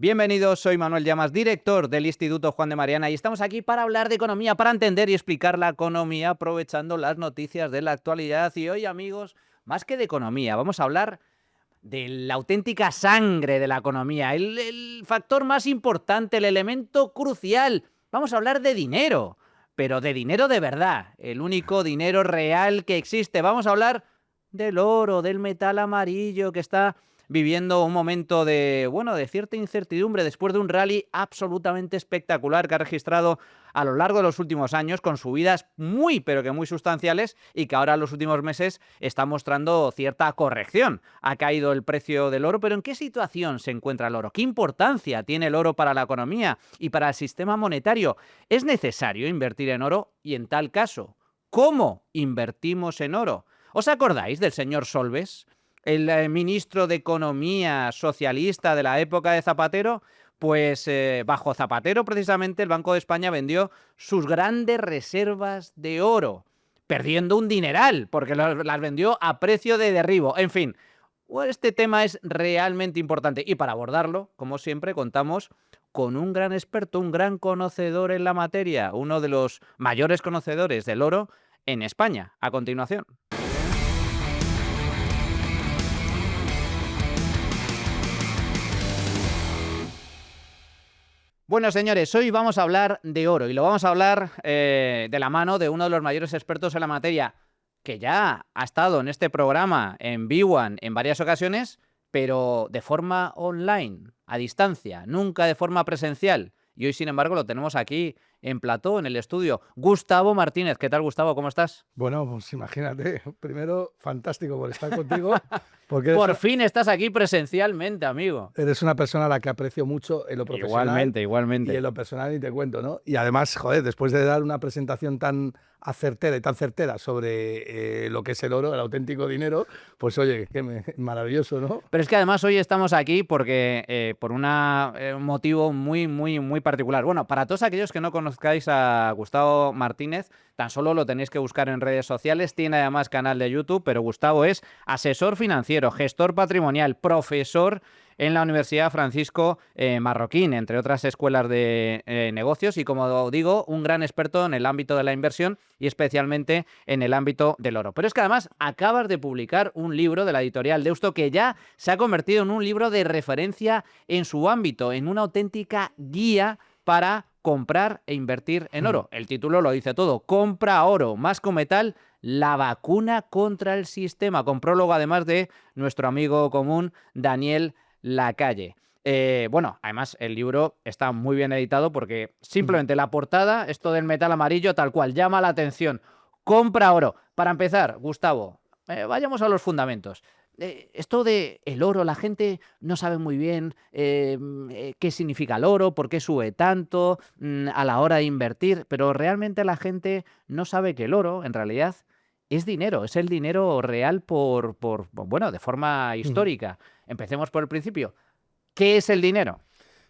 Bienvenidos, soy Manuel Llamas, director del Instituto Juan de Mariana, y estamos aquí para hablar de economía, para entender y explicar la economía aprovechando las noticias de la actualidad. Y hoy, amigos, más que de economía, vamos a hablar de la auténtica sangre de la economía, el factor más importante, el elemento crucial. Vamos a hablar de dinero, pero de dinero de verdad, el único dinero real que existe. Vamos a hablar del oro, del metal amarillo que está viviendo un momento de, bueno, de cierta incertidumbre después de un rally absolutamente espectacular que ha registrado a lo largo de los últimos años, con subidas muy, pero que muy sustanciales, y que ahora en los últimos meses está mostrando cierta corrección. Ha caído el precio del oro, pero ¿en qué situación se encuentra el oro? ¿Qué importancia tiene el oro para la economía y para el sistema monetario? ¿Es necesario invertir en oro? Y en tal caso, ¿cómo invertimos en oro? ¿Os acordáis del señor Solbes, el ministro de Economía socialista de la época de Zapatero? Pues bajo Zapatero, precisamente, el Banco de España vendió sus grandes reservas de oro, perdiendo un dineral, porque las vendió a precio de derribo. En fin, este tema es realmente importante. Y para abordarlo, como siempre, contamos con un gran experto, un gran conocedor en la materia, uno de los mayores conocedores del oro en España. A continuación. Bueno, señores, hoy vamos a hablar de oro y lo vamos a hablar de la mano de uno de los mayores expertos en la materia, que ya ha estado en este programa en B1 en varias ocasiones, pero de forma online, a distancia, nunca de forma presencial. Y hoy, sin embargo, lo tenemos aquí en plató, en el estudio. Gustavo Martínez. ¿Qué tal, Gustavo? ¿Cómo estás? Bueno, pues imagínate, primero, fantástico por estar contigo, porque Por fin estás aquí presencialmente, amigo. eres una persona a la que aprecio mucho en lo profesional Igualmente, y en igualmente. lo personal, y te cuento, ¿no? Y además, joder, después de dar una presentación tan acertera y tan certera sobre lo que es el oro, el auténtico dinero, pues oye, maravilloso, ¿no? Pero es que además hoy estamos aquí porque por un motivo muy particular. Bueno, para todos aquellos que no conozcáis a Gustavo Martínez, tan solo lo tenéis que buscar en redes sociales. Tiene además canal de YouTube, pero Gustavo es asesor financiero, gestor patrimonial, profesor en la Universidad Francisco Marroquín, entre otras escuelas de negocios, y, como digo, un gran experto en el ámbito de la inversión y especialmente en el ámbito del oro. Pero es que además acabas de publicar un libro de la editorial Deusto que ya se ha convertido en un libro de referencia en su ámbito, en una auténtica guía para comprar e invertir en oro. El título lo dice todo: compra oro, más con metal, la vacuna contra el sistema, con prólogo además de nuestro amigo común Daniel Lacalle. Bueno, además el libro está muy bien editado porque simplemente la portada, esto del metal amarillo, tal cual, llama la atención. Compra oro. Para empezar, Gustavo, vayamos a los fundamentos. Esto de el oro, la gente no sabe muy bien qué significa el oro, por qué sube tanto a la hora de invertir, pero realmente la gente no sabe que el oro, en realidad, es dinero, es el dinero real bueno, de forma histórica. Empecemos por el principio. ¿Qué es el dinero?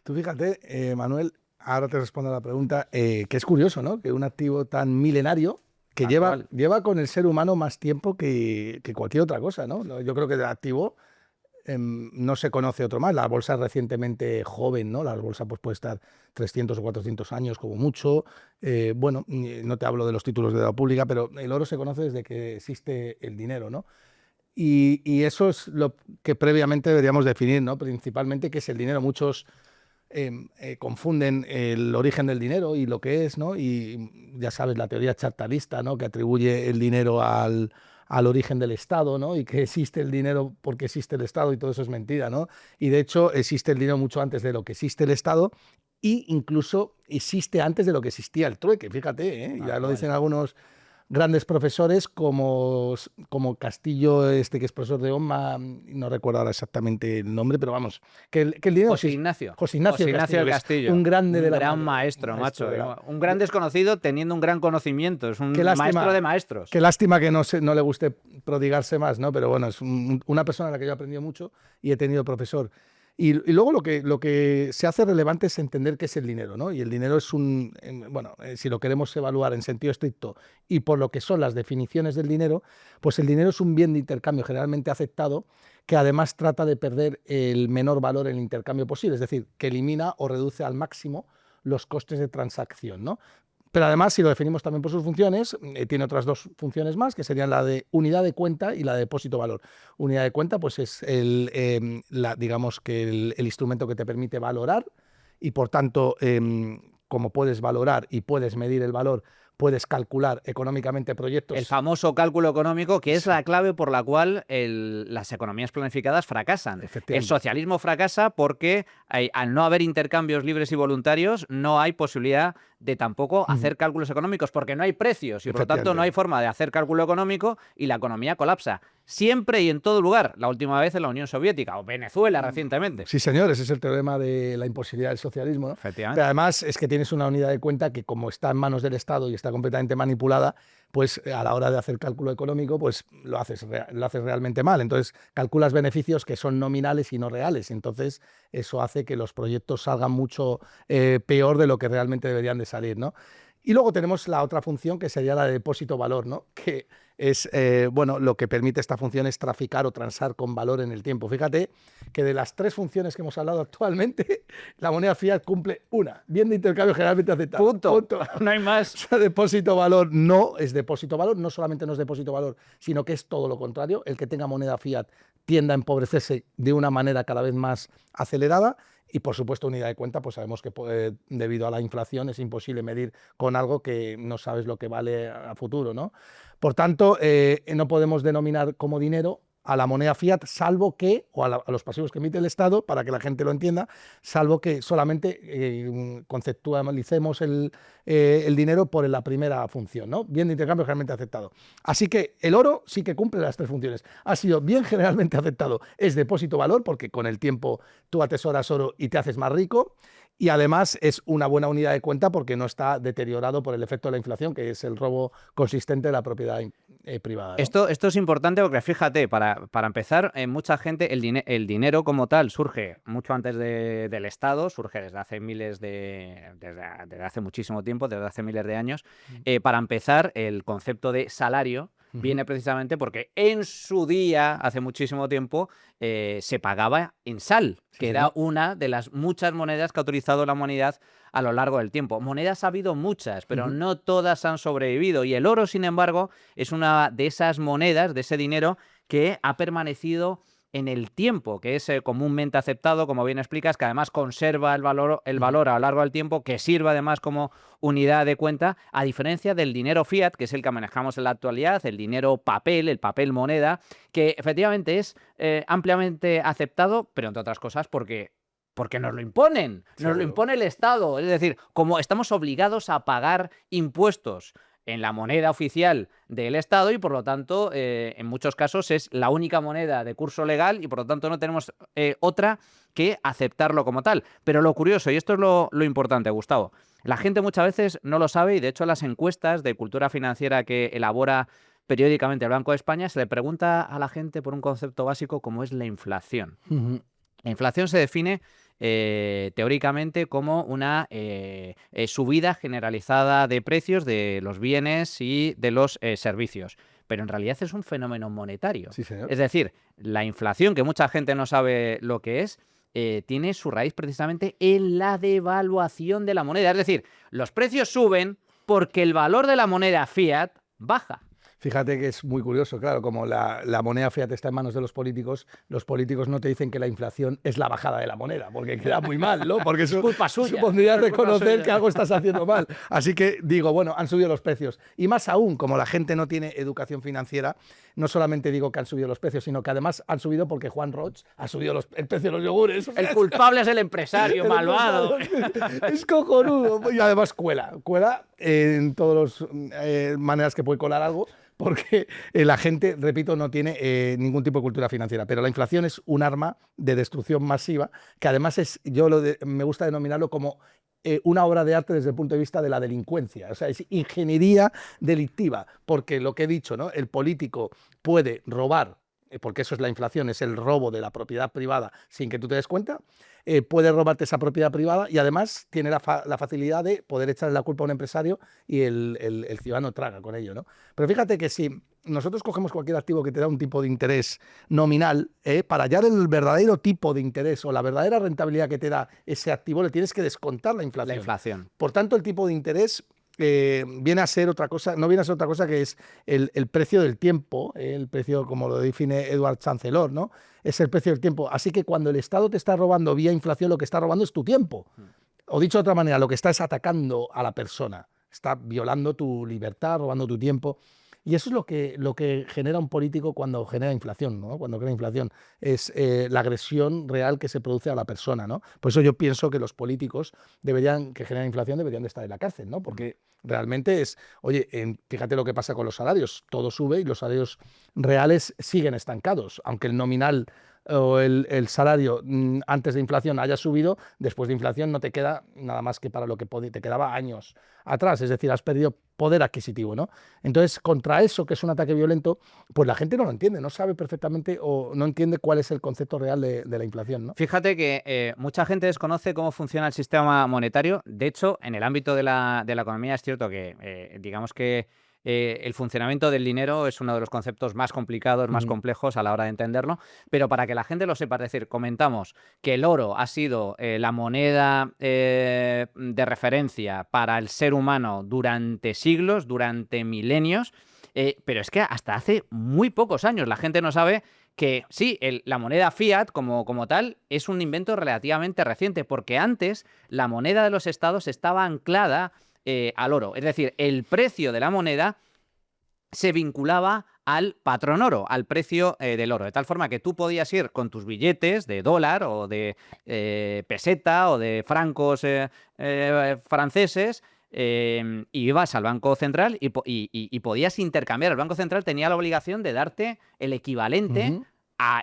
Tú fíjate, Manuel, ahora te respondo a la pregunta, que es curioso, ¿no? Que un activo tan milenario que Tal cual. lleva con el ser humano más tiempo que cualquier otra cosa, ¿no? Yo creo que de activo no se conoce otro más. La bolsa es recientemente joven, ¿no? La bolsa pues, puede estar 300 o 400 años como mucho. Bueno, no te hablo de los títulos de deuda pública, pero el oro se conoce desde que existe el dinero, ¿no? Y eso es lo que previamente deberíamos definir, ¿no? Principalmente qué es el dinero. Muchos confunden el origen del dinero y lo que es, ¿no? Y ya sabes, la teoría chartalista, ¿no? Que atribuye el dinero al origen del Estado, ¿no? Y que existe el dinero porque existe el Estado, y todo eso es mentira, ¿no? Y de hecho existe el dinero mucho antes de lo que existe el Estado, e incluso existe antes de lo que existía el trueque, fíjate, ¿eh? Tal Ya lo cual. dicen algunos grandes profesores como Castillo, que es profesor de OMA, no recuerdo ahora exactamente el nombre, pero vamos, que el dinero José existe. Ignacio. José Ignacio José del Ignacio Castillo, del que es Castillo. un grande de Un la gran materia, maestro, maestro macho. de la... Un gran desconocido teniendo un gran conocimiento. Es Qué un maestro lástima, de maestros. qué lástima que no le guste prodigarse más, ¿no? Pero bueno, es una persona a la que yo he aprendido mucho y he tenido profesor. Y luego lo que se hace relevante es entender qué es el dinero, ¿no? Y el dinero es bueno, si lo queremos evaluar en sentido estricto y por lo que son las definiciones del dinero, pues el dinero es un bien de intercambio generalmente aceptado que además trata de perder el menor valor en el intercambio posible, es decir, que elimina o reduce al máximo los costes de transacción, ¿no? Pero además, si lo definimos también por sus funciones, tiene otras dos funciones más, que serían la de unidad de cuenta y la de depósito-valor. Unidad de cuenta, pues es digamos que el instrumento que te permite valorar y, por tanto, como puedes valorar y puedes medir el valor, puedes calcular económicamente El proyectos. famoso cálculo económico, que es Sí, la clave por la cual las economías planificadas fracasan. El efectivamente. socialismo fracasa porque al no haber intercambios libres y voluntarios, no hay posibilidad de tampoco hacer cálculos económicos, porque no hay precios y por lo tanto no hay Efectivamente. forma de hacer cálculo económico y la economía colapsa. Siempre y en todo lugar. La última vez en la Unión Soviética o Venezuela recientemente. Sí, señor, ese es el teorema de la imposibilidad del socialismo, ¿no? Efectivamente. Pero además es que tienes una unidad de cuenta que, como está en manos del Estado y está completamente manipulada, pues a la hora de hacer cálculo económico, pues lo haces realmente mal. Entonces calculas beneficios que son nominales y no reales. Entonces eso hace que los proyectos salgan mucho peor de lo que realmente deberían de salir, ¿no? Y luego tenemos la otra función, que sería la de depósito-valor, ¿no? Que es, bueno, lo que permite esta función es traficar o transar con valor en el tiempo. Fíjate que de las tres funciones que hemos hablado actualmente, la moneda fiat cumple una: bien de intercambio generalmente aceptado. Punto. No hay más. O sea, depósito-valor no es depósito-valor, no solamente no es depósito-valor, sino que es todo lo contrario. El que tenga moneda fiat tiende a empobrecerse de una manera cada vez más acelerada. Y, por supuesto, unidad de cuenta, pues sabemos que debido a la inflación es imposible medir con algo que no sabes lo que vale a futuro, ¿no? Por tanto, no podemos denominar como dinero a la moneda fiat, salvo que, o a los pasivos que emite el Estado, para que la gente lo entienda, salvo que solamente conceptualicemos el dinero por la primera función, ¿no? Bien de intercambio generalmente aceptado. Así que el oro sí que cumple las tres funciones. Ha sido bien generalmente aceptado, es depósito-valor, porque con el tiempo tú atesoras oro y te haces más rico. Y además es una buena unidad de cuenta porque no está deteriorado por el efecto de la inflación, que es el robo consistente de la propiedad privada, ¿no? Esto es importante porque, fíjate, para empezar, mucha gente, el dinero como tal surge mucho antes del Estado, surge desde hace desde hace muchísimo tiempo, desde hace miles de años. Para empezar, el concepto de salario viene precisamente porque en su día, hace muchísimo tiempo, se pagaba en sal, que era una de las muchas monedas que ha utilizado la humanidad a lo largo del tiempo. Monedas ha habido muchas, pero no todas han sobrevivido. Y el oro, sin embargo, es una de esas monedas, de ese dinero, que ha permanecido en el tiempo, que es comúnmente aceptado, como bien explicas, que además conserva el valor a lo largo del tiempo, que sirve además como unidad de cuenta, a diferencia del dinero fiat, que es el que manejamos en la actualidad, el dinero papel, el papel moneda, que efectivamente es ampliamente aceptado, pero entre otras cosas porque nos lo imponen, nos lo impone el Estado. Es decir, como estamos obligados a pagar impuestos en la moneda oficial del Estado y, por lo tanto, en muchos casos es la única moneda de curso legal y, por lo tanto, no tenemos otra que aceptarlo como tal. Pero lo curioso, y esto es lo importante, Gustavo, la gente muchas veces no lo sabe y, de hecho, las encuestas de cultura financiera que elabora periódicamente el Banco de España se le pregunta a la gente por un concepto básico como es la inflación. La inflación se define teóricamente como una subida generalizada de precios de los bienes y de los servicios, pero en realidad es un fenómeno monetario. Sí, señor. Es decir, la inflación, que mucha gente no sabe lo que es, tiene su raíz precisamente en la devaluación de la moneda. Es decir, los precios suben porque el valor de la moneda fiat baja. Fíjate que es muy curioso, claro, como la moneda fiat está en manos de los políticos no te dicen que la inflación es la bajada de la moneda, porque queda muy mal, ¿no? Porque eso culpa suya. supondría Es culpa reconocer suya. que algo estás haciendo mal. Así que digo, bueno, han subido los precios. Y más aún, como la gente no tiene educación financiera, no solamente digo que han subido los precios, sino que además han subido porque Juan Roch ha subido el precio de los yogures. El culpable es el empresario malvado. Es cojonudo. Y además cuela en todas las maneras que puede colar algo, porque la gente, repito, no tiene ningún tipo de cultura financiera. Pero la inflación es un arma de destrucción masiva, que además me gusta denominarlo como una obra de arte desde el punto de vista de la delincuencia. O sea, es ingeniería delictiva, porque lo que he dicho, ¿no? El político puede robar, porque eso es la inflación, es el robo de la propiedad privada sin que tú te des cuenta. Puede robarte esa propiedad privada y además tiene la facilidad de poder echarle la culpa a un empresario y el ciudadano traga con ello, ¿no? Pero fíjate que si nosotros cogemos cualquier activo que te da un tipo de interés nominal, para hallar el verdadero tipo de interés o la verdadera rentabilidad que te da ese activo, le tienes que descontar la inflación. La inflación. Por tanto, el tipo de interés viene a ser otra cosa, no viene a ser otra cosa que es el precio del tiempo, el precio como lo define Edward Chancellor, ¿no? Es el precio del tiempo. Así que cuando el Estado te está robando vía inflación, lo que está robando es tu tiempo. O dicho de otra manera, lo que está es atacando a la persona, está violando tu libertad, robando tu tiempo. Y eso es lo que genera un político cuando genera inflación, ¿no? Cuando crea inflación, es la agresión real que se produce a la persona, ¿no? Por eso yo pienso que los políticos que generan inflación deberían de estar en la cárcel, ¿no? Porque realmente es, oye, fíjate lo que pasa con los salarios, todo sube y los salarios reales siguen estancados, aunque el nominal o el salario antes de inflación haya subido, después de inflación no te queda nada más que para lo que te quedaba años atrás, es decir, has perdido poder adquisitivo, ¿no? Entonces, contra eso, que es un ataque violento, pues la gente no lo entiende, no sabe perfectamente o no entiende cuál es el concepto real de la inflación, ¿no? Fíjate que mucha gente desconoce cómo funciona el sistema monetario. De hecho, en el ámbito de la economía es cierto que, digamos que el funcionamiento del dinero es uno de los conceptos más complicados, más complejos a la hora de entenderlo, pero para que la gente lo sepa, es decir, comentamos que el oro ha sido la moneda de referencia para el ser humano durante siglos, durante milenios, pero es que hasta hace muy pocos años la gente no sabe que sí, la moneda fiat como tal es un invento relativamente reciente, porque antes la moneda de los estados estaba anclada al oro. Es decir, el precio de la moneda se vinculaba al patrón oro, al precio del oro. De tal forma que tú podías ir con tus billetes de dólar o de peseta o de francos franceses y ibas al Banco Central y podías intercambiar. El Banco Central tenía la obligación de darte el equivalente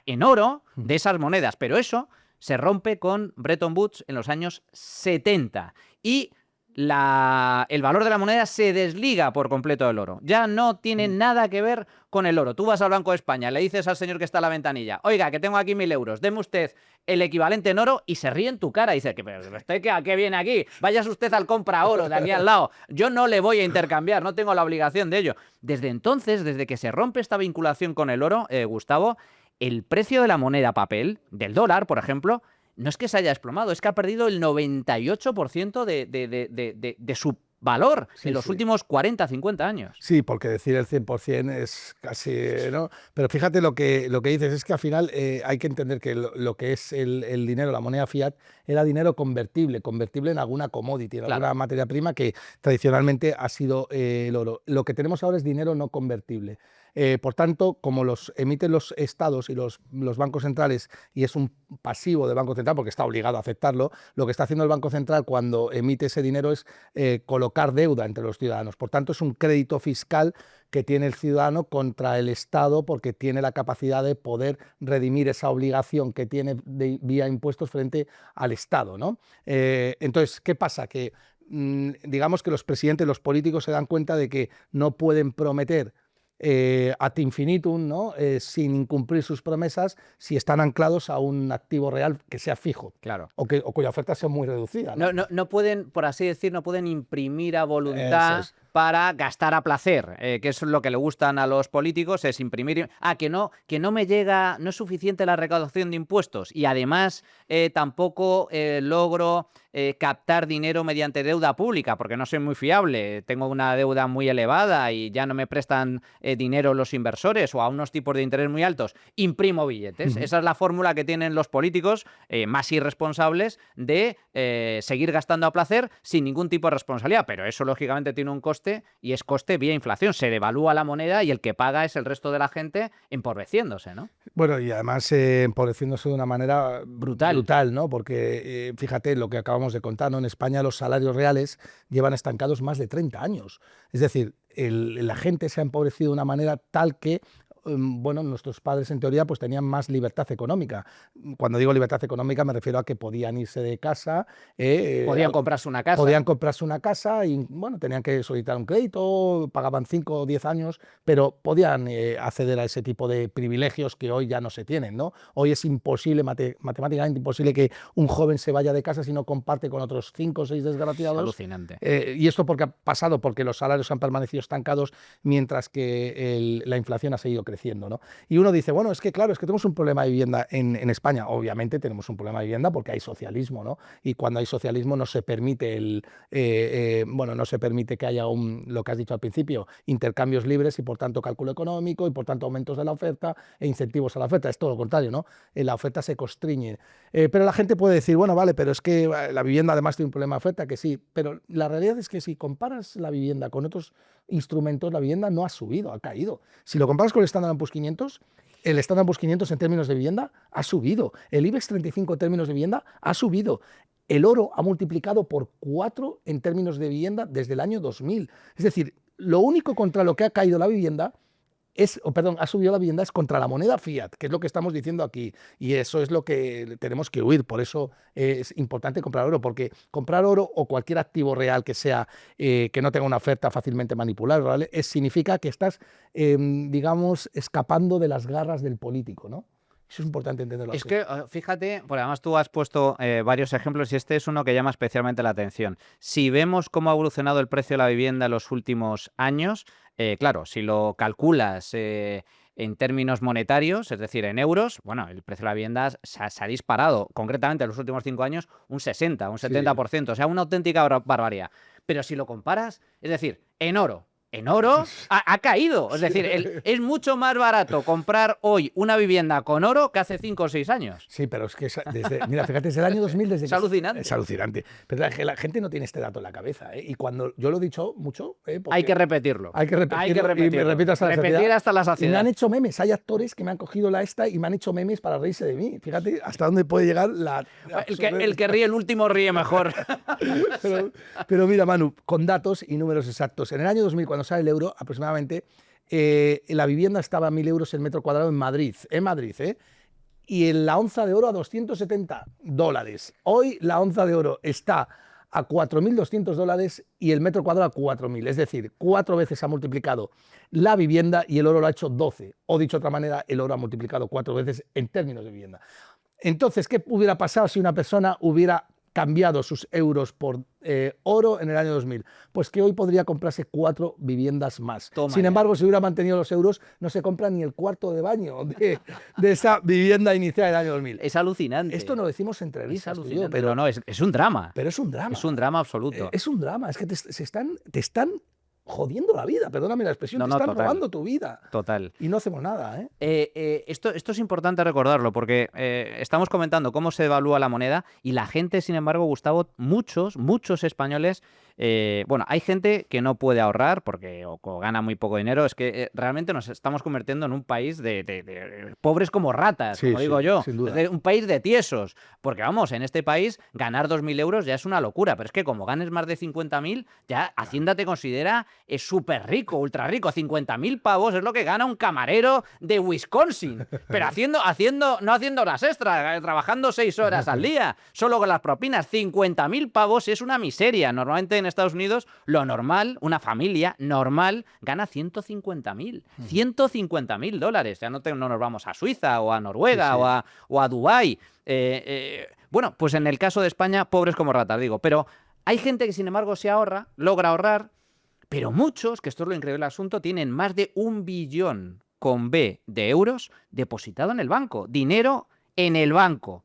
en oro de esas monedas, pero eso se rompe con Bretton Woods en los años 70 y el valor de la moneda se desliga por completo del oro. Ya no tiene nada que ver con el oro. Tú vas al Banco de España, le dices al señor que está a la ventanilla, oiga, que tengo aquí 1.000 euros, deme usted el equivalente en oro, y se ríe en tu cara. Y dice, ¿pero usted qué viene aquí? Váyase usted al compra oro de aquí al lado. Yo no le voy a intercambiar, no tengo la obligación de ello. Desde entonces, desde que se rompe esta vinculación con el oro, Gustavo, el precio de la moneda papel, del dólar, por ejemplo, no es que se haya desplomado, es que ha perdido el 98% de su valor en los últimos 40, 50 años. Sí, porque decir el 100% es casi, ¿no? Pero fíjate lo que dices, es que al final hay que entender que lo que es el dinero, la moneda fiat, era dinero convertible en alguna commodity, en alguna materia prima que tradicionalmente ha sido el oro. Lo que tenemos ahora es dinero no convertible. Por tanto, como los emiten los estados y los bancos centrales, y es un pasivo del Banco Central porque está obligado a aceptarlo, lo que está haciendo el Banco Central cuando emite ese dinero es colocar deuda entre los ciudadanos. Por tanto, es un crédito fiscal que tiene el ciudadano contra el Estado porque tiene la capacidad de poder redimir esa obligación que tiene vía impuestos frente al Estado, ¿no? Entonces, ¿qué pasa? Que digamos que los presidentes, los políticos se dan cuenta de que no pueden prometer ad infinitum, ¿no? Sin incumplir sus promesas si están anclados a un activo real que sea fijo, o cuya oferta sea muy reducida, ¿no? No pueden, por así decir, no pueden imprimir a voluntad para gastar a placer, que es lo que le gustan a los políticos, es imprimir. Que no me llega, no es suficiente la recaudación de impuestos y además tampoco logro captar dinero mediante deuda pública porque no soy muy fiable, tengo una deuda muy elevada y ya no me prestan dinero los inversores o a unos tipos de interés muy altos, imprimo billetes. Esa es la fórmula que tienen los políticos más irresponsables de seguir gastando a placer sin ningún tipo de responsabilidad, pero eso lógicamente tiene un coste y es coste vía inflación, se devalúa la moneda y el que paga es el resto de la gente empobreciéndose, ¿no? Bueno, y además empobreciéndose de una manera brutal, ¿no? Porque fíjate lo que acabamos de contar, ¿no? En España los salarios reales llevan estancados más de 30 años. Es decir, la gente se ha empobrecido de una manera tal que bueno, nuestros padres en teoría pues tenían más libertad económica. Cuando digo libertad económica me refiero a que podían irse de casa, Podían comprarse una casa. podían comprarse una casa y, bueno, tenían que solicitar un crédito, pagaban 5 o 10 años, pero podían acceder a ese tipo de privilegios que hoy ya no se tienen, ¿no? Hoy es imposible, matemáticamente imposible que un joven se vaya de casa si no comparte con otros 5 o 6 desgraciados. Alucinante. Y esto porque ha pasado porque los salarios han permanecido estancados mientras que la inflación ha seguido creciendo, ¿no? Y uno dice, bueno, es que claro, es que tenemos un problema de vivienda en España. Obviamente tenemos un problema de vivienda porque hay socialismo, ¿no? Y cuando hay socialismo no se permite bueno, no se permite que haya lo que has dicho al principio, intercambios libres y por tanto cálculo económico y por tanto aumentos de la oferta e incentivos a la oferta. Es todo lo contrario, ¿no? La oferta se constriñe. Pero la gente puede decir, bueno, vale, pero es que la vivienda además tiene un problema de oferta, que sí, pero la realidad es que si comparas la vivienda con otros instrumentos, la vivienda no ha subido, ha caído. Si lo comparas con el Standard & Poor's 500, el Standard & Poor's 500 en términos de vivienda ha subido. El IBEX 35 en términos de vivienda ha subido. El oro ha multiplicado por 4 en términos de vivienda desde el año 2000. Es decir, lo único contra lo que ha caído la vivienda ha subido la vivienda es contra la moneda fiat, que es lo que estamos diciendo aquí. Y eso es lo que tenemos que huir. Por eso es importante comprar oro, porque comprar oro o cualquier activo real que sea, que no tenga una oferta fácilmente manipulable, ¿vale? Significa que estás, digamos, escapando de las garras del político, ¿no? Eso es importante entenderlo Es así. que, fíjate, porque además tú has puesto varios ejemplos y este es uno que llama especialmente la atención. Si vemos cómo ha evolucionado el precio de la vivienda en los últimos años, claro, si lo calculas en términos monetarios, es decir, en euros, bueno, el precio de la vivienda se ha disparado, concretamente en los últimos 5 años, un 60, un Sí. 70%, o sea, una auténtica barbaridad. Pero si lo comparas, es decir, en oro ha caído. Es decir, es mucho más barato comprar hoy una vivienda con oro que hace 5 o 6 años. Sí, pero es que mira, fíjate, desde el año 2000, desde Es que alucinante. es alucinante. Pero la gente no tiene este dato en la cabeza, ¿eh? Y cuando yo lo he dicho mucho, Hay porque que repetirlo. hay que repetirlo, Hay que y me repetirlo. repito hasta la Repetir saciedad. hasta la Y me saciedad. han hecho memes, hay actores que me han cogido la esta y me han hecho memes para reírse de mí. Fíjate hasta dónde puede llegar la... El que ríe el último ríe mejor. Pero mira, Manu, con datos y números exactos. En el año 2000, cuando sale el euro, aproximadamente, la vivienda estaba a 1.000 euros el metro cuadrado en Madrid, ¿eh? Y en la onza de oro a $270. Hoy la onza de oro está a $4.200 y el metro cuadrado a 4.000. Es decir, 4 veces ha multiplicado la vivienda y el oro lo ha hecho 12. O dicho de otra manera, el oro ha multiplicado 4 veces en términos de vivienda. Entonces, ¿qué hubiera pasado si una persona hubiera cambiado sus euros por oro en el año 2000? Pues que hoy podría comprarse 4 viviendas más. Toma Sin ya. embargo, si hubiera mantenido los euros, no se compra ni el cuarto de baño de esa vivienda inicial del año 2000. Es alucinante. Esto lo decimos entre es risas, tú y yo, alucinante. pero No, es un drama. es un drama. Es un drama absoluto. Es un drama, es que te están jodiendo la vida, perdóname la expresión, No, te no, están total. robando tu vida. Total. Y no hacemos nada, ¿eh? Esto es importante recordarlo porque estamos comentando cómo se devalúa la moneda y la gente, sin embargo, Gustavo, muchos españoles, bueno, hay gente que no puede ahorrar porque o gana muy poco dinero. Es que realmente nos estamos convirtiendo en un país de pobres como ratas, Sí, como digo sí, yo. sin duda. Es decir, un país de tiesos. Porque vamos, en este país ganar 2.000 euros ya es una locura, pero es que como ganes más de 50.000, ya Hacienda te considera súper rico, ultra rico. 50.000 pavos es lo que gana un camarero de Wisconsin, pero no haciendo horas extras, trabajando 6 horas al día, solo con las propinas. 50.000 pavos es una miseria. Normalmente en Estados Unidos, lo normal, una familia normal, gana 150.000. 150.000 dólares. Ya no nos vamos a Suiza o a Noruega Sí, sí. o a Dubái. Bueno, pues en el caso de España, pobres como ratas, digo. Pero hay gente que, sin embargo, logra ahorrar, pero muchos, que esto es lo increíble del asunto, tienen más de 1 billón con B de euros depositado en el banco. Dinero en el banco.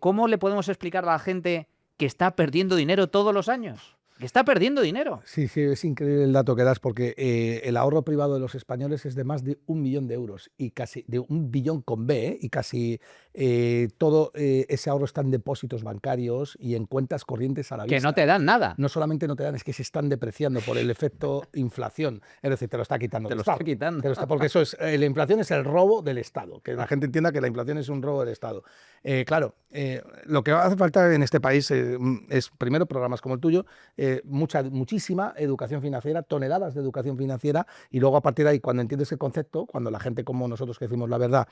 ¿Cómo le podemos explicar a la gente que está perdiendo dinero todos los años? Que está perdiendo dinero. Sí, es increíble el dato que das porque el ahorro privado de los españoles es de más de 1 millón de euros y casi de 1 billón con B, ¿eh? Y casi todo ese ahorro está en depósitos bancarios y en cuentas corrientes a la vista. Que no te dan nada. No solamente no te dan, es que se están depreciando por el efecto inflación. Es decir, te lo está quitando. Te el lo Estado. está quitando. Porque eso es, la inflación es el robo del Estado. Que la gente entienda que la inflación es un robo del Estado. Claro, lo que hace falta en este país es primero programas como el tuyo, muchísima educación financiera, toneladas de educación financiera, y luego a partir de ahí, cuando entiendes el concepto, cuando la gente como nosotros que decimos la verdad,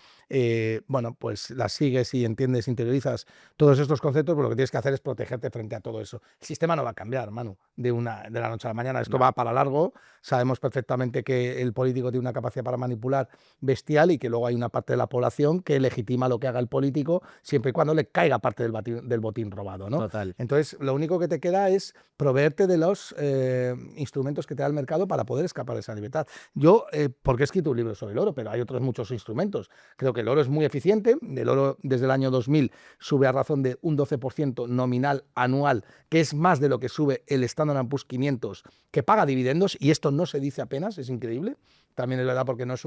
bueno, pues la sigues y entiendes, interiorizas todos estos conceptos, pues lo que tienes que hacer es protegerte frente a todo eso. El sistema no va a cambiar, Manu, de la noche a la mañana. Esto va para largo. Sabemos perfectamente que el político tiene una capacidad para manipular bestial y que luego hay una parte de la población que legitima lo que haga el político siempre y cuando le caiga parte del botín robado, ¿no? Total. Entonces, lo único que te queda es proveerte de los instrumentos que te da el mercado para poder escapar de esa libertad. Yo, porque he escrito un libro sobre el oro, pero hay otros muchos instrumentos. Creo que el oro es muy eficiente. El oro desde el año 2000 sube a razón de un 12% nominal anual, que es más de lo que sube el Standard & Poor's 500, que paga dividendos, y esto no se dice apenas, es increíble. También es verdad porque no es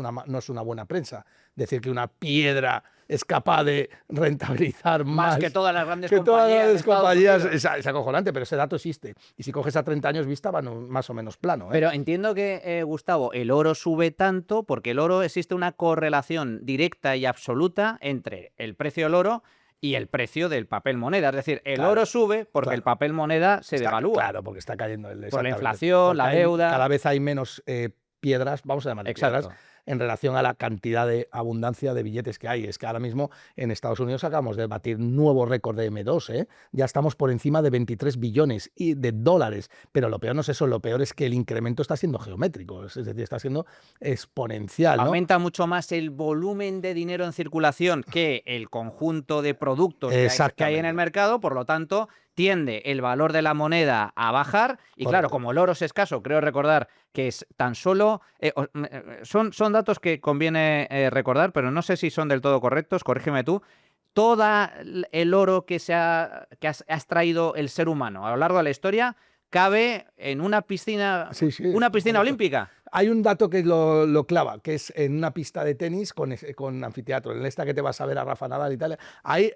una buena prensa decir que una piedra es capaz de rentabilizar Más que todas las grandes que todas las compañías. compañías. Es acojonante, pero ese dato existe. Y si coges a 30 años vista, van más o menos plano. Pero entiendo que, Gustavo, el oro sube tanto porque el oro existe una correlación directa y absoluta entre el precio del oro y el precio del papel moneda. Es decir, el oro sube porque el papel moneda se devalúa. Claro, porque está cayendo por la inflación, la deuda. Cada vez hay menos piedras, vamos a llamarle piedras, en relación a la cantidad de abundancia de billetes que hay. Es que ahora mismo en Estados Unidos acabamos de batir nuevo récord de M2, ¿eh? Ya estamos por encima de 23 billones de dólares, pero lo peor no es eso, lo peor es que el incremento está siendo geométrico, es decir, está siendo exponencial, ¿no? Aumenta mucho más el volumen de dinero en circulación que el conjunto de productos que hay en el mercado, por lo tanto tiende el valor de la moneda a bajar y claro, como el oro es escaso, creo recordar que es tan solo... son datos que conviene recordar, pero no sé si son del todo correctos, corrígeme tú. Todo el oro que ha extraído el ser humano a lo largo de la historia cabe en una piscina, una piscina olímpica. Hay un dato que lo clava, que es en una pista de tenis con anfiteatro, en esta que te vas a ver a Rafa Nadal y tal. Ahí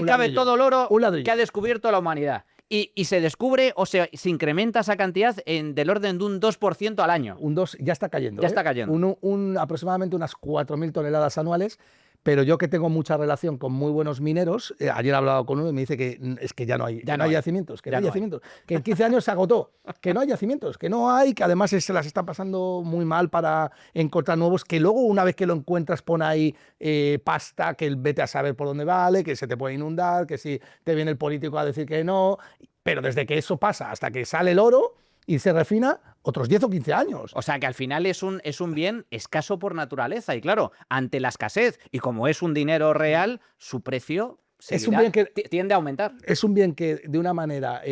cabe todo el oro que ha descubierto la humanidad. Y se descubre o se incrementa esa cantidad del orden de un 2% al año. Un 2%, ya está cayendo. Ya está cayendo. Aproximadamente unas 4.000 toneladas anuales. Pero yo que tengo mucha relación con muy buenos mineros, ayer he hablado con uno y me dice que es que ya no hay yacimientos, que en 15 años se agotó, que no hay yacimientos, que no hay, que además se las están pasando muy mal para encontrar nuevos, que luego una vez que lo encuentras pone ahí pasta, que vete a saber por dónde vale, que se te puede inundar, que si te viene el político a decir que no, pero desde que eso pasa hasta que sale el oro y se refina, otros 10 o 15 años. O sea que al final es un bien escaso por naturaleza y claro, ante la escasez y como es un dinero real, su precio tiende a aumentar. Es un bien que de una manera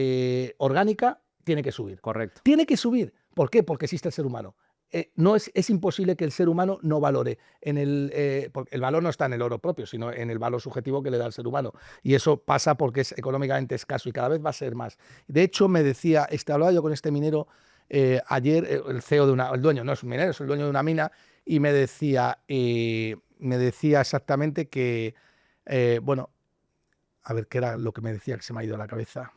orgánica tiene que subir. Correcto. Tiene que subir. ¿Por qué? Porque existe el ser humano. Es imposible que el ser humano no valore. Porque el valor no está en el oro propio, sino en el valor subjetivo que le da el ser humano. Y eso pasa porque es económicamente escaso y cada vez va a ser más. De hecho, me decía, hablaba yo con este minero ayer, el CEO el dueño, no es un minero, es el dueño de una mina, y me decía exactamente que, bueno, a ver qué era lo que me decía que se me ha ido a la cabeza.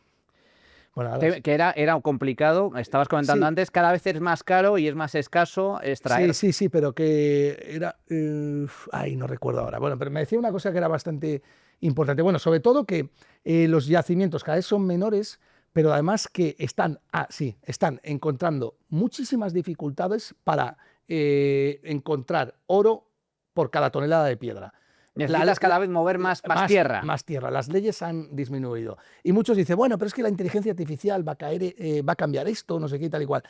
Bueno, que era complicado, estabas comentando antes, cada vez es más caro y es más escaso extraer. Sí, pero que era... no recuerdo ahora. Bueno, pero me decía una cosa que era bastante importante. Bueno, sobre todo que los yacimientos cada vez son menores, pero además que están encontrando muchísimas dificultades para encontrar oro por cada tonelada de piedra. Necesitas cada vez mover más tierra. Más tierra. Las leyes han disminuido. Y muchos dicen, bueno, pero es que la inteligencia artificial va a cambiar esto, no sé qué, tal y cual.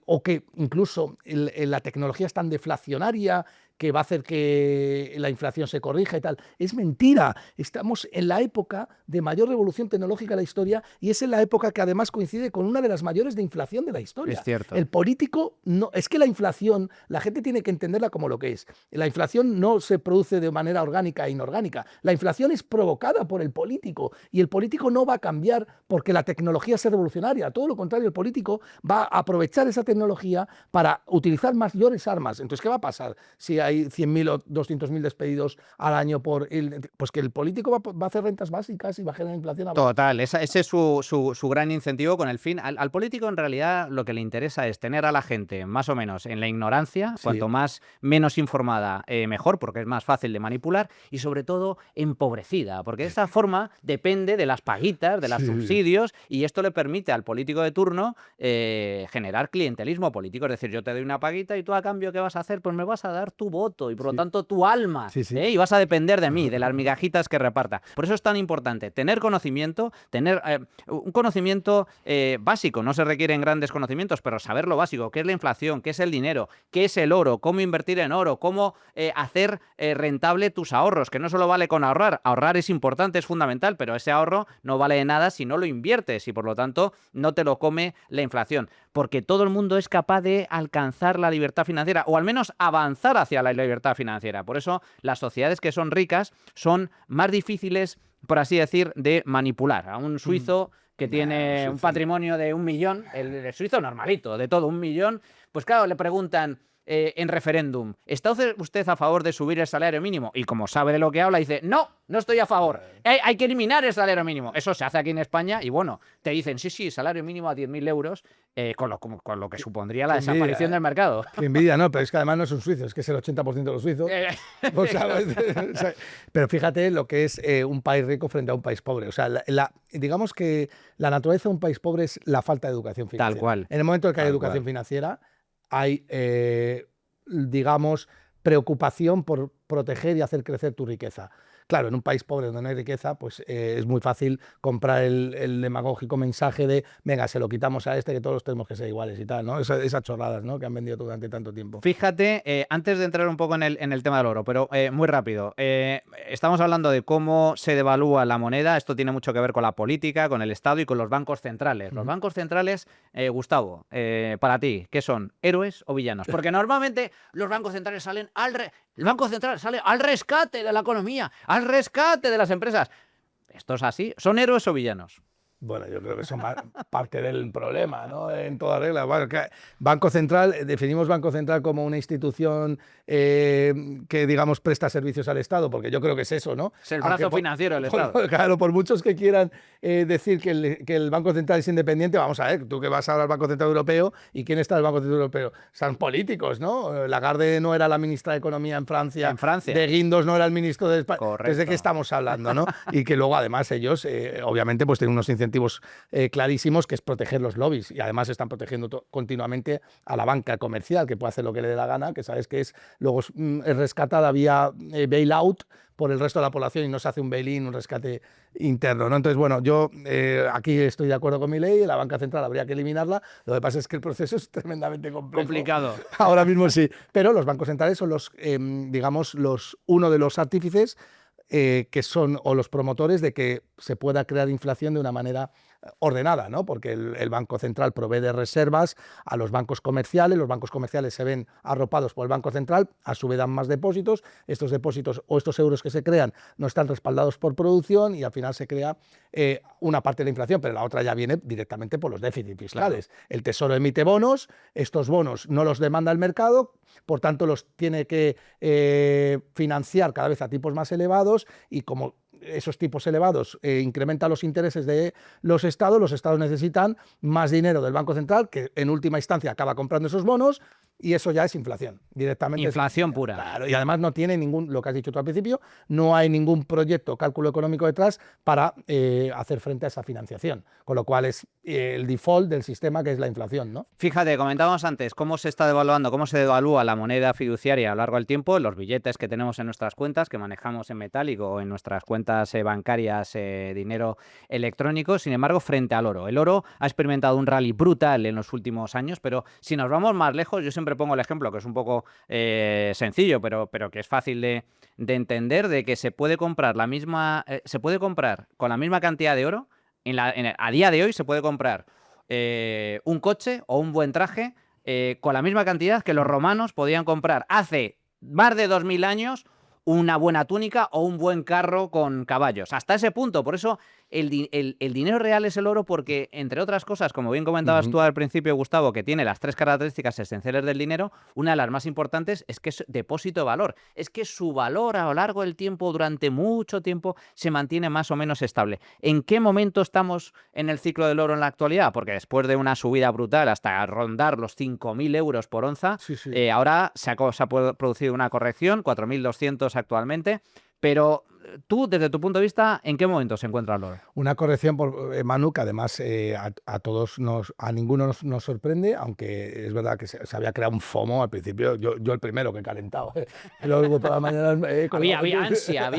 O que incluso la tecnología es tan deflacionaria que va a hacer que la inflación se corrija y tal. Es mentira. Estamos en la época de mayor revolución tecnológica de la historia y es en la época que además coincide con una de las mayores de inflación de la historia. Es cierto. El político no... Es que la inflación, la gente tiene que entenderla como lo que es. La inflación no se produce de manera orgánica e inorgánica. La inflación es provocada por el político y el político no va a cambiar porque la tecnología sea revolucionaria. Todo lo contrario, el político va a aprovechar esa tecnología para utilizar mayores armas. Entonces, ¿qué va a pasar? Si hay 100.000 o 200.000 despedidos al año pues que el político va a hacer rentas básicas y va a generar inflación. Total, ese es su gran incentivo con el fin. Al político en realidad lo que le interesa es tener a la gente más o menos en la ignorancia, Sí. cuanto más menos informada mejor, porque es más fácil de manipular, y sobre todo empobrecida, porque de esta forma depende de las paguitas, de los subsidios, y esto le permite al político de turno generar clientelismo político. Es decir, yo te doy una paguita y tú a cambio ¿qué vas a hacer? Pues me vas a dar tu voto y por lo tanto tu alma, y vas a depender de mí, de las migajitas que reparta. Por eso es tan importante tener conocimiento, tener un conocimiento básico. No se requieren grandes conocimientos, pero saber lo básico, qué es la inflación, qué es el dinero, qué es el oro, cómo invertir en oro, cómo hacer rentable tus ahorros, que no solo vale con ahorrar. Ahorrar es importante, es fundamental, pero ese ahorro no vale de nada si no lo inviertes y por lo tanto no te lo come la inflación. Porque todo el mundo es capaz de alcanzar la libertad financiera o al menos avanzar hacia la libertad financiera. Por eso las sociedades que son ricas son más difíciles, por así decir, de manipular. A un suizo que tiene un patrimonio de 1 millón, el suizo normalito, de todo 1 millón, pues claro, le preguntan en referéndum, ¿está usted a favor de subir el salario mínimo? Y como sabe de lo que habla, dice, no estoy a favor, hay que eliminar el salario mínimo. Eso se hace aquí en España y bueno, te dicen, sí, salario mínimo a 10.000 euros, con lo que supondría la desaparición del mercado. Qué envidia, no, pero es que además no es un suizo, es que es el 80% de los suizos. Pero fíjate lo que es un país rico frente a un país pobre. O sea, digamos que la naturaleza de un país pobre es la falta de educación financiera. Tal cual. En el momento en que hay educación financiera, hay, digamos, preocupación por proteger y hacer crecer tu riqueza. Claro, en un país pobre donde no hay riqueza, pues es muy fácil comprar el demagógico mensaje de, venga, se lo quitamos a este, que todos tenemos que ser iguales y tal, ¿no? Esas chorradas, ¿no?, que han vendido durante tanto tiempo. Fíjate, antes de entrar un poco en el tema del oro, pero muy rápido, estamos hablando de cómo se devalúa la moneda. Esto tiene mucho que ver con la política, con el Estado y con los bancos centrales. Los bancos centrales, Gustavo, para ti, ¿qué son? ¿Héroes o villanos? Porque normalmente los bancos centrales salen el Banco Central sale al rescate de la economía, al rescate de las empresas. ¿Esto es así? ¿Son héroes o villanos? Bueno, yo creo que son parte del problema, ¿no? En toda regla. Bueno, Banco Central, definimos Banco Central como una institución que, digamos, presta servicios al Estado, porque yo creo que es eso, ¿no? Es el brazo financiero del Estado. Claro, por muchos que quieran decir que el Banco Central es independiente, vamos a ver, tú que vas ahora al Banco Central Europeo, ¿y quién está en el Banco Central Europeo? Son políticos, ¿no? Lagarde no era la ministra de Economía en Francia. De Guindos no era el ministro de España. ¿Desde qué estamos hablando, no? Y que luego, además, ellos, obviamente, pues tienen unos incentivos clarísimos, que es proteger los lobbies, y además están protegiendo continuamente a la banca comercial, que puede hacer lo que le dé la gana, que sabes que es luego es rescatada vía bailout por el resto de la población y no se hace un bail-in, un rescate interno, ¿no? Entonces, bueno, yo aquí estoy de acuerdo con mi ley, la banca central habría que eliminarla. Lo que pasa es que el proceso es tremendamente complicado. Ahora mismo sí, pero los bancos centrales son digamos, uno de los artífices que son o los promotores de que se pueda crear inflación de una manera ordenada, ¿no? Porque el Banco Central provee de reservas a los bancos comerciales se ven arropados por el Banco Central, a su vez dan más depósitos, estos depósitos o estos euros que se crean no están respaldados por producción y al final se crea una parte de la inflación, pero la otra ya viene directamente por los déficits fiscales. Claro. El Tesoro emite bonos, estos bonos no los demanda el mercado, por tanto los tiene que financiar cada vez a tipos más elevados y como esos tipos elevados incrementan los intereses de los estados necesitan más dinero del Banco Central, que en última instancia acaba comprando esos bonos, y eso ya es inflación, directamente. Inflación pura. Claro, y además no tiene lo que has dicho tú al principio, no hay ningún proyecto, cálculo económico detrás para hacer frente a esa financiación, con lo cual es el default del sistema, que es la inflación, ¿no? Fíjate, comentábamos antes cómo se está devaluando, cómo se devalúa la moneda fiduciaria a lo largo del tiempo, los billetes que tenemos en nuestras cuentas, que manejamos en metálico o en nuestras cuentas bancarias, dinero electrónico. Sin embargo, frente al oro. El oro ha experimentado un rally brutal en los últimos años, pero si nos vamos más lejos, yo siempre pongo el ejemplo, que es un poco sencillo, pero que es fácil de entender, de que se puede comprar con la misma cantidad de oro, a día de hoy se puede comprar un coche o un buen traje con la misma cantidad que los romanos podían comprar hace más de 2000 años una buena túnica o un buen carro con caballos. Hasta ese punto. Por eso el dinero real es el oro porque, entre otras cosas, como bien comentabas tú al principio, Gustavo, que tiene las 3 características esenciales del dinero, una de las más importantes es que es depósito de valor. Es que su valor a lo largo del tiempo, durante mucho tiempo, se mantiene más o menos estable. ¿En qué momento estamos en el ciclo del oro en la actualidad? Porque después de una subida brutal hasta rondar los 5.000 euros por onza, ahora se ha producido una corrección, 4.200 actualmente, pero tú, desde tu punto de vista, ¿en qué momento se encuentra el oro? Una corrección, Manu, que además a ninguno nos sorprende, aunque es verdad que se había creado un FOMO al principio, yo el primero que he calentado. Luego todas las mañanas... había ansia,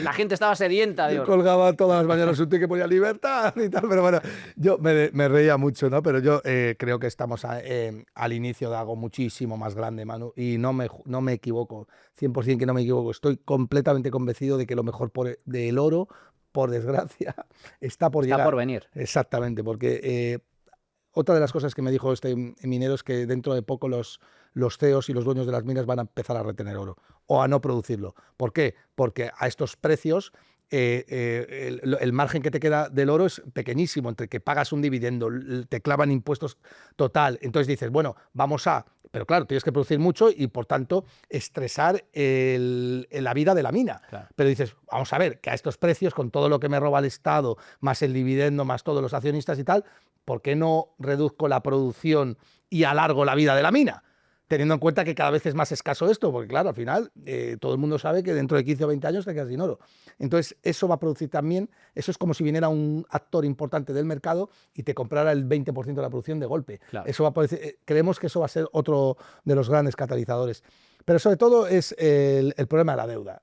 la gente estaba sedienta de yo oro. colgaba todas las mañanas un que ponía libertad y tal, pero bueno, yo me reía mucho, ¿no? Pero yo creo que estamos al inicio de algo muchísimo más grande, Manu, y no me equivoco, 100% que no me equivoco, estoy completamente convencido de que lo mejor del oro, por desgracia, está por llegar. Está por venir. Exactamente, porque otra de las cosas que me dijo este minero es que dentro de poco los CEOs y los dueños de las minas van a empezar a retener oro o a no producirlo. ¿Por qué? Porque a estos precios el margen que te queda del oro es pequeñísimo, entre que pagas un dividendo, te clavan impuestos total. Entonces dices, bueno, pero claro, tienes que producir mucho y por tanto estresar la vida de la mina. Claro. Pero dices, vamos a ver, que a estos precios, con todo lo que me roba el Estado, más el dividendo, más todos los accionistas y tal, ¿por qué no reduzco la producción y alargo la vida de la mina? Teniendo en cuenta que cada vez es más escaso esto, porque claro, al final todo el mundo sabe que dentro de 15 o 20 años te quedas sin oro. Entonces eso va a producir también, eso es como si viniera un actor importante del mercado y te comprara el 20% de la producción de golpe. Claro. Eso va a producir, creemos que eso va a ser otro de los grandes catalizadores. Pero sobre todo es el problema de la deuda.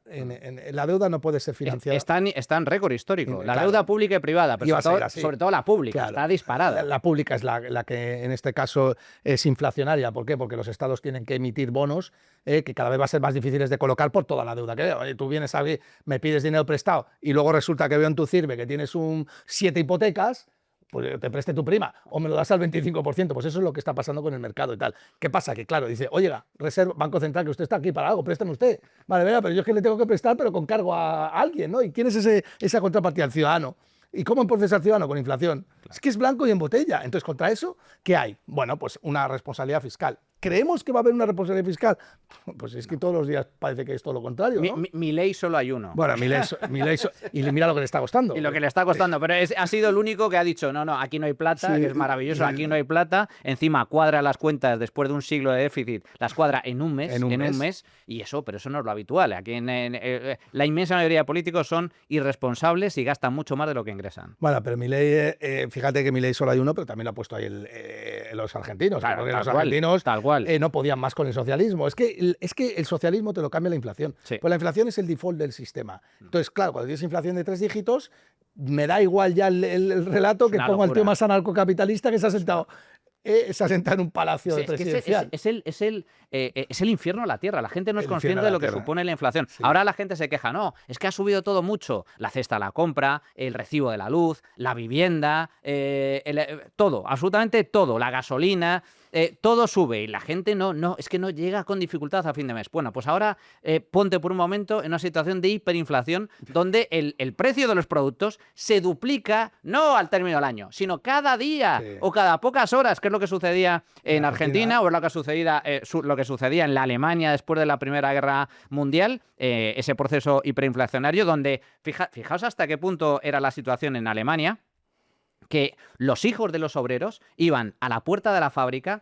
La deuda no puede ser financiada. Está en récord histórico. La Claro. deuda pública y privada, pero sobre todo la pública, Claro. está disparada. La pública es la que en este caso es inflacionaria. ¿Por qué? Porque los estados tienen que emitir bonos que cada vez va a ser más difíciles de colocar por toda la deuda que veo. Tú vienes a ver, me pides dinero prestado y luego resulta que veo en tu CIRBE que tienes 7 hipotecas, pues te preste tu prima, o me lo das al 25%, pues eso es lo que está pasando con el mercado y tal. ¿Qué pasa? Que claro, dice, oiga, Reserva, Banco Central, que usted está aquí para algo, préstame usted. Vale, venga, pero yo es que le tengo que prestar, pero con cargo a alguien, ¿no? ¿Y quién es esa contrapartida? El ciudadano. ¿Y cómo procesa el ciudadano? Con inflación. Claro. Es que es blanco y en botella. Entonces, contra eso, ¿qué hay? Bueno, pues una responsabilidad fiscal. ¿Creemos que va a haber una responsabilidad fiscal? Pues es que todos los días parece que es todo lo contrario, ¿no? Mi ley solo hay uno. Bueno, mi ley y mira lo que le está costando. Y lo que le está costando, pero ha sido el único que ha dicho, no, aquí no hay plata, que es maravilloso, aquí no hay plata. Encima cuadra las cuentas después de un siglo de déficit, las cuadra en un mes, y pero eso no es lo habitual. Aquí la inmensa mayoría de políticos son irresponsables y gastan mucho más de lo que ingresan. Bueno, pero mi ley, fíjate que mi ley solo hay uno, pero también lo ha puesto ahí los argentinos. Claro, porque los argentinos tal cual. No podían más con el socialismo. Es que el socialismo te lo cambia la inflación. Sí. Pues la inflación es el default del sistema. Entonces, claro, cuando tienes inflación de 3 dígitos, me da igual ya el relato que pongo al tío más anarcocapitalista que se ha sentado en un palacio presidencial. Es el infierno a la tierra. La gente no es consciente de lo que supone la inflación. Sí. Ahora la gente se queja, no, es que ha subido todo mucho. La cesta de la compra, el recibo de la luz, la vivienda, todo, absolutamente todo, la gasolina. Todo sube y la gente es que no llega con dificultad a fin de mes. Bueno, pues ahora ponte por un momento en una situación de hiperinflación donde el precio de los productos se duplica no al término del año, sino cada día o cada pocas horas, que es lo que sucedía en Argentina o es lo que sucedía en la Alemania después de la Primera Guerra Mundial, ese proceso hiperinflacionario donde, fijaos hasta qué punto era la situación en Alemania, que los hijos de los obreros iban a la puerta de la fábrica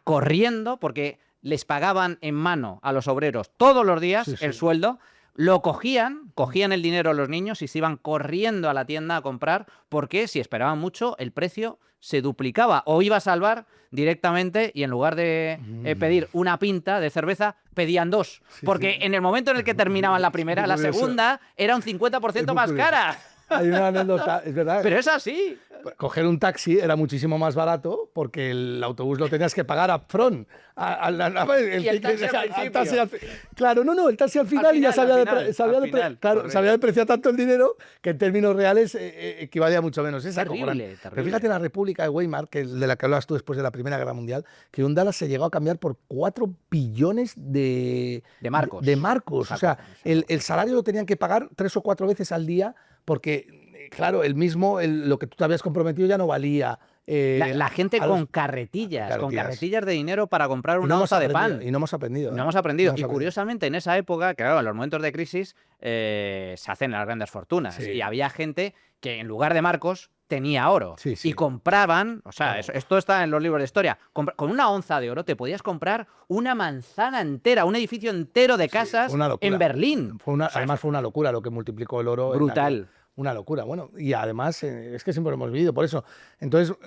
corriendo porque les pagaban en mano a los obreros todos los días el sueldo, lo cogían el dinero a los niños y se iban corriendo a la tienda a comprar porque si esperaban mucho el precio se duplicaba o iba a salvar directamente y en lugar de pedir una pinta de cerveza pedían 2 porque en el momento en el que terminaban la primera, la segunda era un 50% más cara. Hay una anécdota, es verdad. Pero es así. coger un taxi era muchísimo más barato porque el autobús lo tenías que pagar upfront. Y el taxi al principio. Claro, el taxi al final y ya se había depreciado tanto el dinero que en términos reales equivalía mucho menos. Es terrible. Pero fíjate la República de Weimar, de la que hablabas tú después de la Primera Guerra Mundial, que un dólar se llegó a cambiar por 4 billones de marcos. De marcos. O sea, el salario lo tenían que pagar 3 o 4 veces al día porque, claro, lo que tú te habías comprometido ya no valía. La gente con carretillas de dinero para comprar una onza de pan. Y no hemos aprendido. No hemos aprendido. Y curiosamente, en esa época, claro, en los momentos de crisis, se hacen las grandes fortunas. Sí. Y había gente que en lugar de marcos tenía oro. Sí. Y compraban, o sea, claro. esto está en los libros de historia, con una onza de oro te podías comprar una manzana entera, un edificio entero de casas en Berlín. Además fue una locura lo que multiplicó el oro. Brutal. Una locura. Bueno, y además es que siempre lo hemos vivido por eso. Entonces,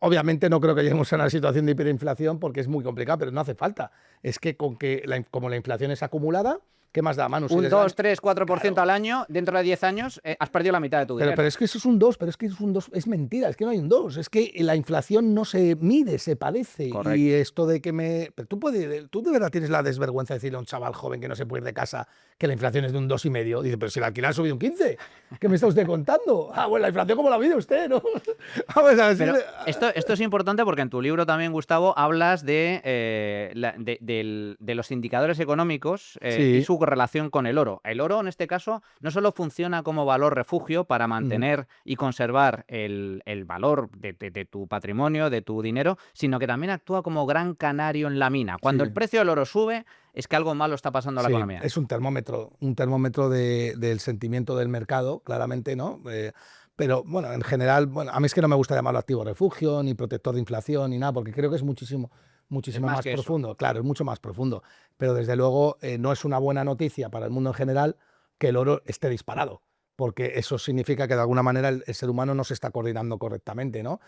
obviamente no creo que lleguemos a una situación de hiperinflación porque es muy complicado, pero no hace falta. Es que como la inflación es acumulada, ¿qué más da, Manu? Un 2, 3, 4% al año, dentro de 10 años, has perdido la mitad de tu dinero. Pero es que eso es un 2, es mentira, es que no hay un 2, es que la inflación no se mide, se padece. Correcto. Y esto de que pero tú de verdad tienes la desvergüenza de decirle a un chaval joven que no se puede ir de casa que la inflación es de un 2,5. Dice, pero si el alquiler ha subido un 15, ¿qué me está usted contando? Bueno, la inflación ¿cómo la mide usted, no? Pero esto es importante porque en tu libro también, Gustavo, hablas de los indicadores económicos y su relación con el oro. El oro, en este caso, no solo funciona como valor refugio para mantener y conservar el valor de tu patrimonio, de tu dinero, sino que también actúa como gran canario en la mina. Cuando el precio del oro sube, es que algo malo está pasando a la economía. Es un termómetro del sentimiento del mercado, claramente, ¿no? Pero, bueno, en general, a mí es que no me gusta llamarlo activo refugio, ni protector de inflación, ni nada, porque creo que es muchísimo más profundo. Claro, es mucho más profundo. Pero, desde luego, no es una buena noticia para el mundo en general que el oro esté disparado, porque eso significa que, de alguna manera, el ser humano no se está coordinando correctamente, ¿no?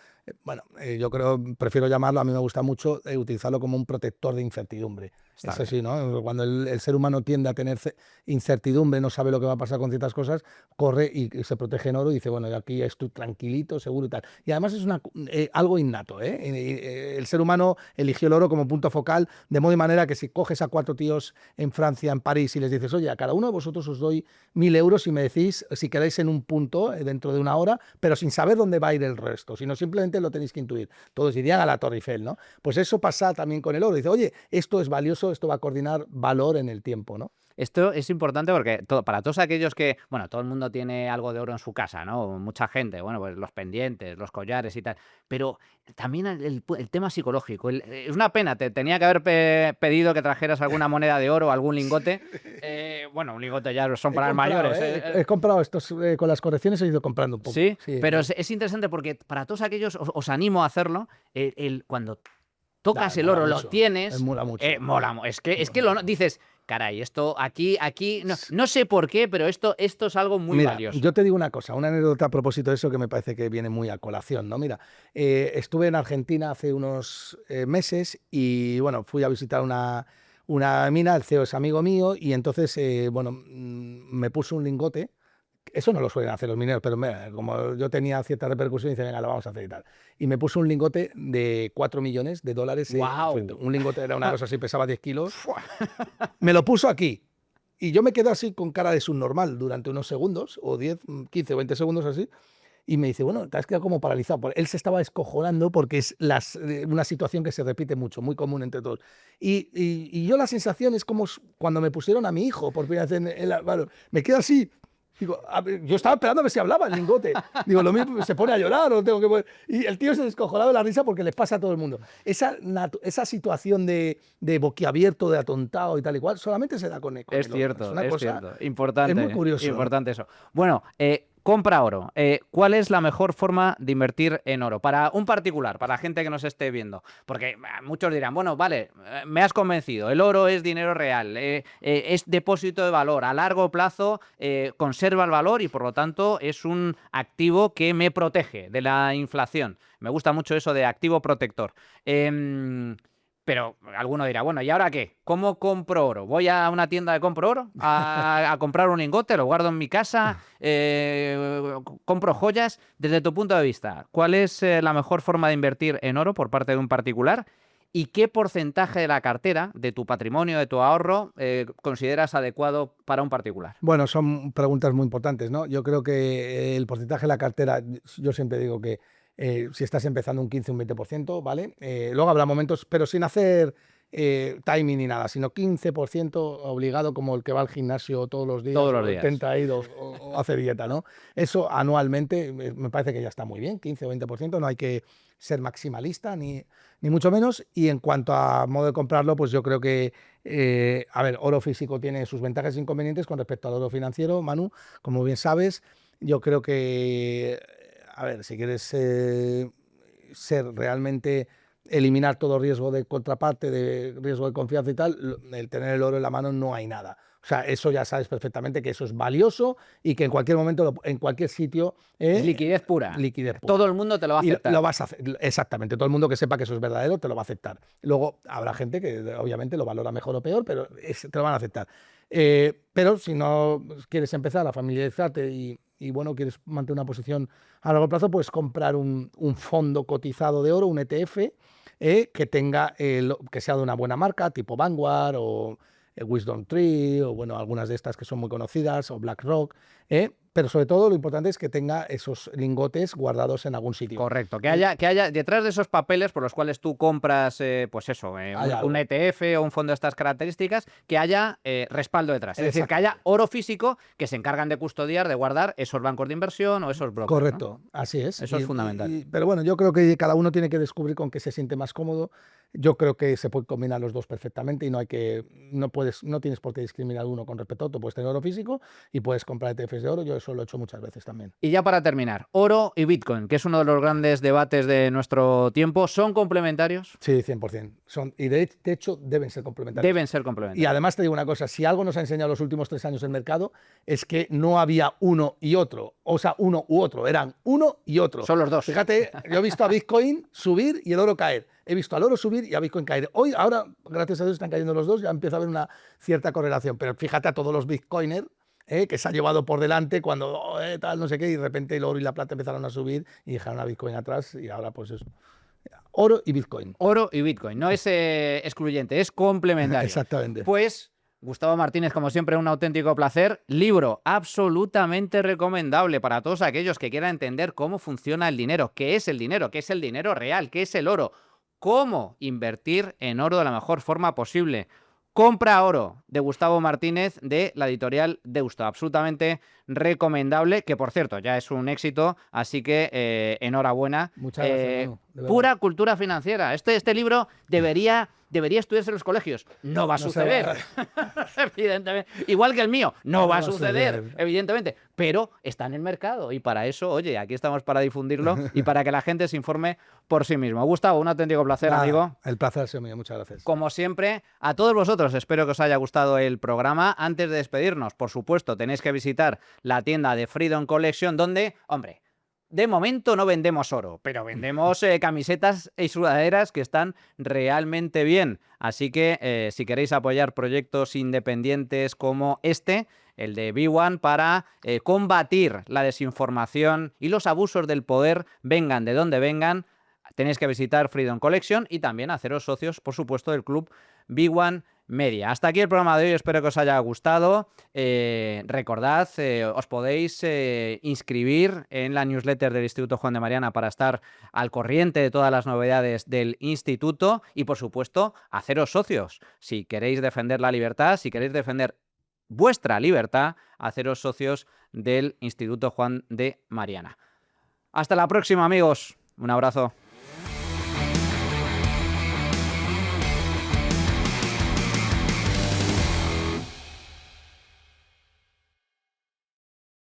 Yo prefiero llamarlo, a mí me gusta mucho utilizarlo como un protector de incertidumbre. Eso sí, ¿no? Cuando el ser humano tiende a tener incertidumbre, no sabe lo que va a pasar con ciertas cosas, corre y se protege en oro y dice, bueno, yo aquí estoy tranquilito, seguro y tal. Y además es algo innato, ¿eh? El ser humano eligió el oro como punto focal, de modo y manera que si coges a 4 tíos en Francia, en París, y les dices, oye, a cada uno de vosotros os doy 1.000 euros y me decís si quedáis en un punto dentro de una hora, pero sin saber dónde va a ir el resto, sino simplemente lo tenéis que intuir. Todos irían a la Torre Eiffel, ¿no? Pues eso pasa también con el oro. Dice, oye, esto es valioso, esto va a coordinar valor en el tiempo, ¿no? Esto es importante porque para todos aquellos que, todo el mundo tiene algo de oro en su casa, ¿no? Mucha gente, pues los pendientes, los collares y tal, pero también el tema psicológico. Es una pena, te tenía que haber pedido que trajeras alguna moneda de oro, algún lingote. Un lingote ya son para los mayores. He comprado estos, con las correcciones he ido comprando un poco. Sí, pero es interesante porque para todos aquellos, os animo a hacerlo, cuando tocas el oro, lo tienes, mola mucho. Es que dices, caray, esto aquí no sé por qué, pero esto es algo muy valioso. Yo te digo una cosa, una anécdota a propósito de eso que me parece que viene muy a colación, ¿no? Mira, estuve en Argentina hace unos meses y, fui a visitar una mina, el CEO es amigo mío y entonces, me puso un lingote. Eso no lo suelen hacer los mineros, pero como yo tenía cierta repercusión, dice, venga, lo vamos a hacer y tal. Y me puso un lingote de 4 millones de dólares. ¡Wow! Un lingote era una cosa así, pesaba 10 kilos. Me lo puso aquí. Y yo me quedé así con cara de subnormal durante unos segundos, o 10, 15 o 20 segundos así. Y me dice, bueno, te has quedado como paralizado. Él se estaba escojonando porque es una situación que se repite mucho, muy común entre todos. Y yo la sensación es como cuando me pusieron a mi hijo por primera vez me quedo así. Digo, yo estaba esperando a ver si hablaba el lingote. Digo, lo mismo, se pone a llorar o tengo que poner. Y el tío se descojonaba de la risa porque les pasa a todo el mundo. Esa situación de boquiabierto, de atontado y tal y cual, solamente se da con eco. Es cierto. Importante. Es muy curioso. Importante eso. Bueno, compra oro. ¿Cuál es la mejor forma de invertir en oro? Para un particular, para la gente que nos esté viendo. Porque muchos dirán, bueno, vale, me has convencido, el oro es dinero real, es depósito de valor, a largo plazo conserva el valor y por lo tanto es un activo que me protege de la inflación. Me gusta mucho eso de activo protector. Pero alguno dirá, bueno, ¿y ahora qué? ¿Cómo compro oro? ¿Voy a una tienda de compro oro a comprar un lingote? ¿Lo guardo en mi casa? ¿Compro joyas? Desde tu punto de vista, ¿cuál es la mejor forma de invertir en oro por parte de un particular? ¿Y qué porcentaje de la cartera, de tu patrimonio, de tu ahorro, consideras adecuado para un particular? Bueno, son preguntas muy importantes, ¿no? Yo creo que el porcentaje de la cartera, yo siempre digo que si estás empezando un 15, un 20%, ¿vale? Luego habrá momentos, pero sin hacer timing ni nada, sino 15% obligado como el que va al gimnasio todos los días, Todos los o días. intenta ir o hace dieta, ¿no? Eso anualmente me parece que ya está muy bien, 15 o 20%, no hay que ser maximalista ni mucho menos. Y en cuanto a modo de comprarlo, pues yo creo que, a ver, oro físico tiene sus ventajas e inconvenientes con respecto al oro financiero, Manu, como bien sabes. Yo creo que, a ver, si quieres ser realmente, eliminar todo riesgo de contraparte, de riesgo de confianza y tal, el tener el oro en la mano no hay nada. O sea, eso ya sabes perfectamente que eso es valioso y que en cualquier momento, en cualquier sitio, Es liquidez pura. liquidez pura. Todo el mundo te lo va a Y aceptar. lo vas a hacer, exactamente. Todo el mundo que sepa que eso es verdadero te lo va a aceptar. Luego habrá gente que obviamente lo valora mejor o peor, pero te lo van a aceptar. Pero si no quieres empezar a familiarizarte y bueno, quieres mantener una posición a largo plazo, puedes comprar un fondo cotizado de oro, un ETF, que tenga que sea de una buena marca, tipo Vanguard o Wisdom Tree, o bueno, algunas de estas que son muy conocidas, o BlackRock. Pero sobre todo lo importante es que tenga esos lingotes guardados en algún sitio. Correcto, que haya detrás de esos papeles por los cuales tú compras, pues eso, un ETF o un fondo de estas características, que haya respaldo detrás. Es decir, que haya oro físico que se encargan de custodiar, de guardar esos bancos de inversión o esos brokers. Correcto, ¿no? así es. Eso es fundamental. Pero bueno, yo creo que cada uno tiene que descubrir con qué se siente más cómodo. Yo creo que se puede combinar los dos perfectamente y no tienes por qué discriminar uno con respecto a otro. Puedes tener oro físico y puedes comprar ETFs de oro. Yo eso lo he hecho muchas veces también. Y ya para terminar, oro y Bitcoin, que es uno de los grandes debates de nuestro tiempo, ¿son complementarios? Sí, 100%. Y de hecho deben ser complementarios. Deben ser complementarios. Y además te digo una cosa, si algo nos ha enseñado los últimos 3 años el mercado, es que no había uno y otro. O sea, uno u otro, eran uno y otro. Son los dos. Fíjate, yo he visto a Bitcoin subir y el oro caer. He visto al oro subir y a Bitcoin caer. Ahora, gracias a Dios, están cayendo los dos, ya empieza a haber una cierta correlación. Pero fíjate a todos los Bitcoiners que se ha llevado por delante cuando tal, no sé qué, y de repente el oro y la plata empezaron a subir y dejaron a Bitcoin atrás y ahora pues eso. Oro y Bitcoin. Oro y Bitcoin. No es excluyente, es complementario. Exactamente. Pues Gustavo Martínez, como siempre, un auténtico placer. Libro absolutamente recomendable para todos aquellos que quieran entender cómo funciona el dinero, qué es el dinero real, qué es el oro, cómo invertir en oro de la mejor forma posible. Compra oro, de Gustavo Martínez, de la editorial Deusto. Absolutamente recomendable, que por cierto ya es un éxito, así que enhorabuena. Muchas gracias, Manu, pura cultura financiera. Este libro debería estudiarse en los colegios. No va a suceder. Evidentemente. Igual que el mío. No va a suceder, evidentemente. Pero está en el mercado y para eso, oye, aquí estamos para difundirlo y para que la gente se informe por sí mismo. Gustavo, un auténtico placer, amigo. El placer ha sido mío. Muchas gracias. Como siempre, a todos vosotros espero que os haya gustado el programa. Antes de despedirnos, por supuesto, tenéis que visitar la tienda de Freedom Collection, donde, hombre, de momento no vendemos oro, pero vendemos camisetas y sudaderas que están realmente bien. Así que si queréis apoyar proyectos independientes como este, el de B1, para combatir la desinformación y los abusos del poder, vengan de donde vengan, tenéis que visitar Freedom Collection y también haceros socios, por supuesto, del club B1 Media. Hasta aquí el programa de hoy, espero que os haya gustado. Recordad, os podéis inscribir en la newsletter del Instituto Juan de Mariana para estar al corriente de todas las novedades del instituto y, por supuesto, haceros socios. Si queréis defender la libertad, si queréis defender vuestra libertad, haceros socios del Instituto Juan de Mariana. Hasta la próxima, amigos. Un abrazo.